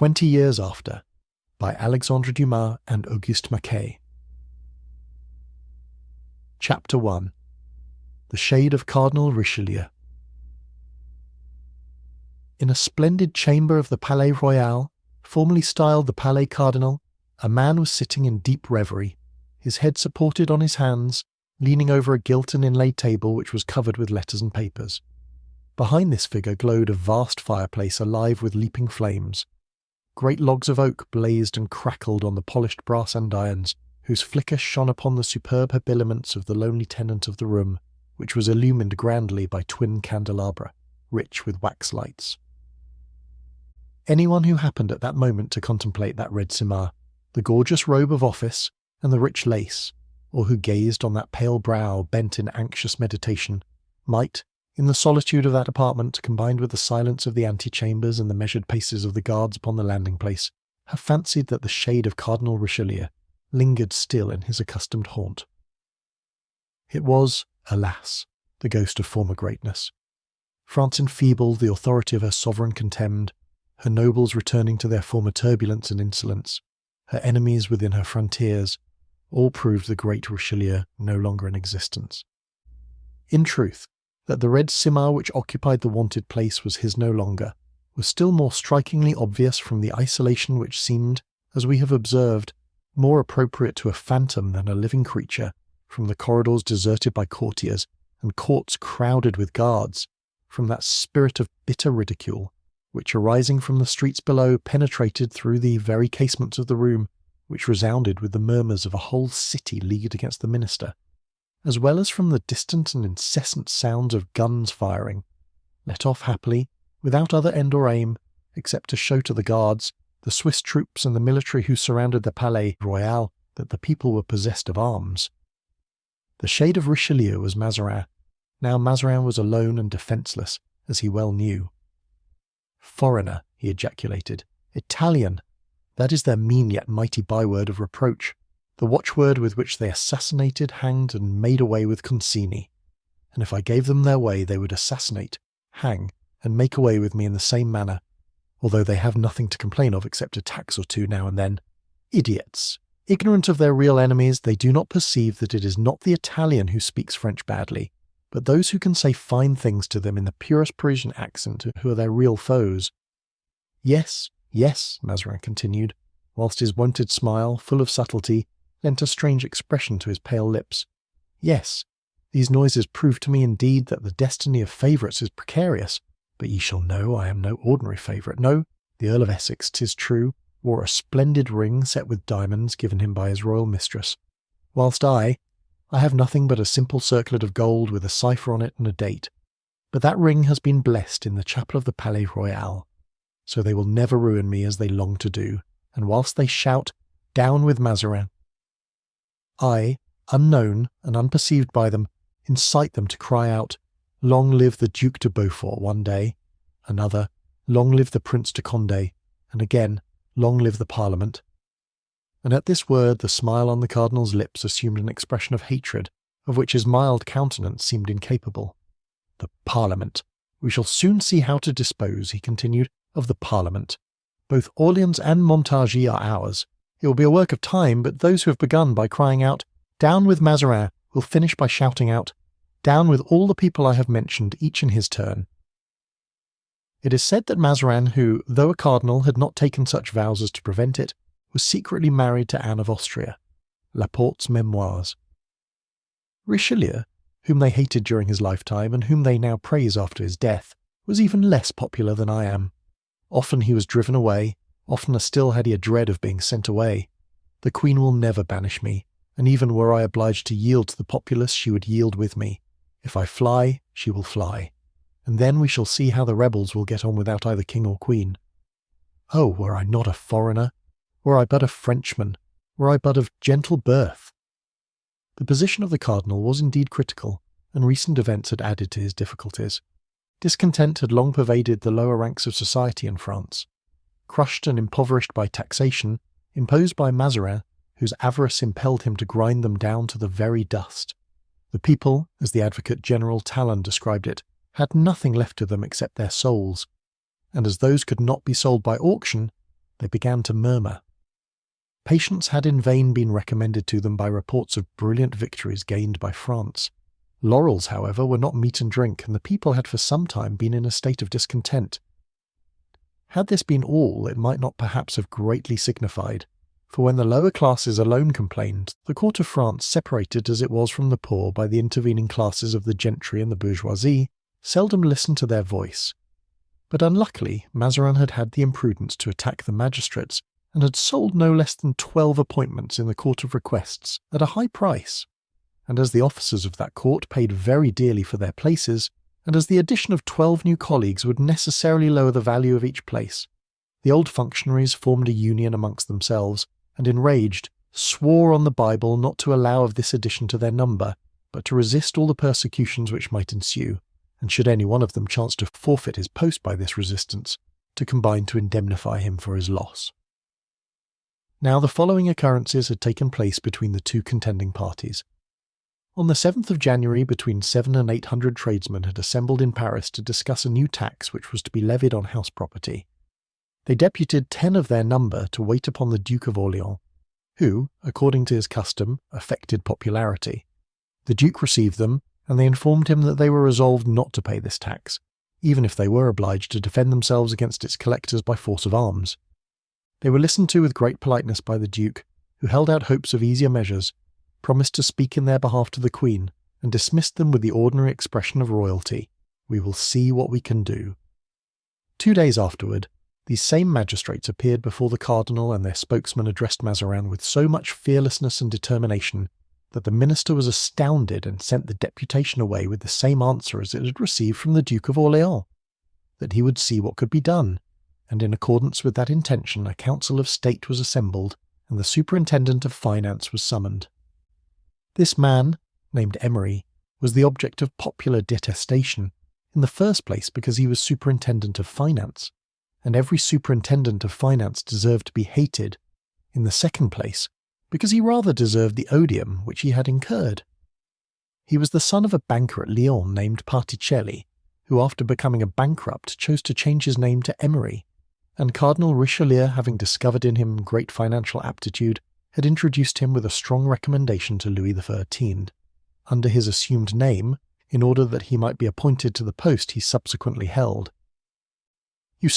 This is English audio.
20 Years After, by Alexandre Dumas and Auguste Maquet. Chapter 1. The Shade of Cardinal Richelieu. In a splendid chamber of the Palais Royal, formerly styled the Palais Cardinal, a man was sitting in deep reverie, his head supported on his hands, leaning over a gilt and inlaid table which was covered with letters and papers. Behind this figure glowed a vast fireplace alive with leaping flames. Great logs of oak blazed and crackled on the polished brass andirons, whose flicker shone upon the superb habiliments of the lonely tenant of the room, which was illumined grandly by twin candelabra, rich with wax lights. Anyone who happened at that moment to contemplate that red simar, the gorgeous robe of office, and the rich lace, or who gazed on that pale brow bent in anxious meditation, might, in the solitude of that apartment, combined with the silence of the antechambers and the measured paces of the guards upon the landing-place, have fancied that the shade of Cardinal Richelieu lingered still in his accustomed haunt. It was, alas, the ghost of former greatness. France enfeebled, the authority of her sovereign contemned, her nobles returning to their former turbulence and insolence, her enemies within her frontiers, all proved the great Richelieu no longer in existence. In truth, that the red simar which occupied the wonted place was his no longer, was still more strikingly obvious from the isolation which seemed, as we have observed, more appropriate to a phantom than a living creature, from the corridors deserted by courtiers, and courts crowded with guards, from that spirit of bitter ridicule, which arising from the streets below penetrated through the very casements of the room, which resounded with the murmurs of a whole city leagued against the minister, as well as from the distant and incessant sounds of guns firing, let off happily, without other end or aim, except to show to the guards, the Swiss troops and the military who surrounded the Palais Royal, that the people were possessed of arms. The shade of Richelieu was Mazarin. Now Mazarin was alone and defenceless, as he well knew. "Foreigner," he ejaculated. "Italian! That is their mean yet mighty byword of reproach, the watchword with which they assassinated, hanged, and made away with Concini. And if I gave them their way, they would assassinate, hang, and make away with me in the same manner, although they have nothing to complain of except a tax or two now and then. Idiots! Ignorant of their real enemies, they do not perceive that it is not the Italian who speaks French badly, but those who can say fine things to them in the purest Parisian accent who are their real foes." "Yes, yes," Mazarin continued, whilst his wonted smile, full of subtlety, lent a strange expression to his pale lips. "Yes, these noises prove to me indeed that the destiny of favourites is precarious, but ye shall know I am no ordinary favourite. No, the Earl of Essex, 'tis true, wore a splendid ring set with diamonds given him by his royal mistress, whilst I have nothing but a simple circlet of gold with a cipher on it and a date. But that ring has been blessed in the chapel of the Palais Royal, so they will never ruin me as they long to do, and whilst they shout, 'Down with Mazarin!' I, unknown and unperceived by them, incite them to cry out, 'Long live the Duc de Beaufort,' one day, another, 'Long live the Prince de Condé,' and again, 'Long live the Parliament.'" And at this word the smile on the cardinal's lips assumed an expression of hatred, of which his mild countenance seemed incapable. "The Parliament! We shall soon see how to dispose," he continued, "of the Parliament. Both Orleans and Montargis are ours. It will be a work of time, but those who have begun by crying out, 'Down with Mazarin,' will finish by shouting out, 'Down with all the people I have mentioned, each in his turn.'" It is said that Mazarin, who, though a cardinal, had not taken such vows as to prevent it, was secretly married to Anne of Austria. Laporte's Memoirs. Richelieu, whom they hated during his lifetime and whom they now praise after his death, was even less popular than I am. Often he was driven away, oftener still had he a dread of being sent away. The Queen will never banish me, and even were I obliged to yield to the populace, she would yield with me. If I fly, she will fly, and then we shall see how the rebels will get on without either king or queen. Oh, were I not a foreigner! Were I but a Frenchman! Were I but of gentle birth! The position of the cardinal was indeed critical, and recent events had added to his difficulties. Discontent had long pervaded the lower ranks of society in France. Crushed and impoverished by taxation, imposed by Mazarin, whose avarice impelled him to grind them down to the very dust, the people, as the Advocate General Talon described it, had nothing left to them except their souls, and as those could not be sold by auction, they began to murmur. Patience had in vain been recommended to them by reports of brilliant victories gained by France. Laurels, however, were not meat and drink, and the people had for some time been in a state of discontent. Had this been all, it might not perhaps have greatly signified, for when the lower classes alone complained, the court of France, separated as it was from the poor by the intervening classes of the gentry and the bourgeoisie, seldom listened to their voice. But unluckily, Mazarin had had the imprudence to attack the magistrates, and had sold no less than 12 appointments in the Court of Requests at a high price. And as the officers of that court paid very dearly for their places, and as the addition of 12 new colleagues would necessarily lower the value of each place, the old functionaries formed a union amongst themselves, and enraged, swore on the Bible not to allow of this addition to their number, but to resist all the persecutions which might ensue, and should any one of them chance to forfeit his post by this resistance, to combine to indemnify him for his loss. Now the following occurrences had taken place between the two contending parties. On the 7th of January, between 700 and 800 tradesmen had assembled in Paris to discuss a new tax which was to be levied on house property. They deputed 10 of their number to wait upon the Duke of Orleans, who, according to his custom, affected popularity. The Duke received them, and they informed him that they were resolved not to pay this tax, even if they were obliged to defend themselves against its collectors by force of arms. They were listened to with great politeness by the Duke, who held out hopes of easier measures, promised to speak in their behalf to the Queen, and dismissed them with the ordinary expression of royalty, "We will see what we can do." 2 days afterward, these same magistrates appeared before the cardinal, and their spokesman addressed Mazarin with so much fearlessness and determination that the minister was astounded and sent the deputation away with the same answer as it had received from the Duke of Orleans, that he would see what could be done, and in accordance with that intention a council of state was assembled, and the superintendent of finance was summoned. This man, named Emery, was the object of popular detestation, in the first place because he was superintendent of finance, and every superintendent of finance deserved to be hated, in the second place because he rather deserved the odium which he had incurred. He was the son of a banker at Lyons named Particelli, who after becoming a bankrupt chose to change his name to Emery, and Cardinal Richelieu, having discovered in him great financial aptitude, had introduced him with a strong recommendation to Louis XIII, under his assumed name, in order that he might be appointed to the post he subsequently held. "You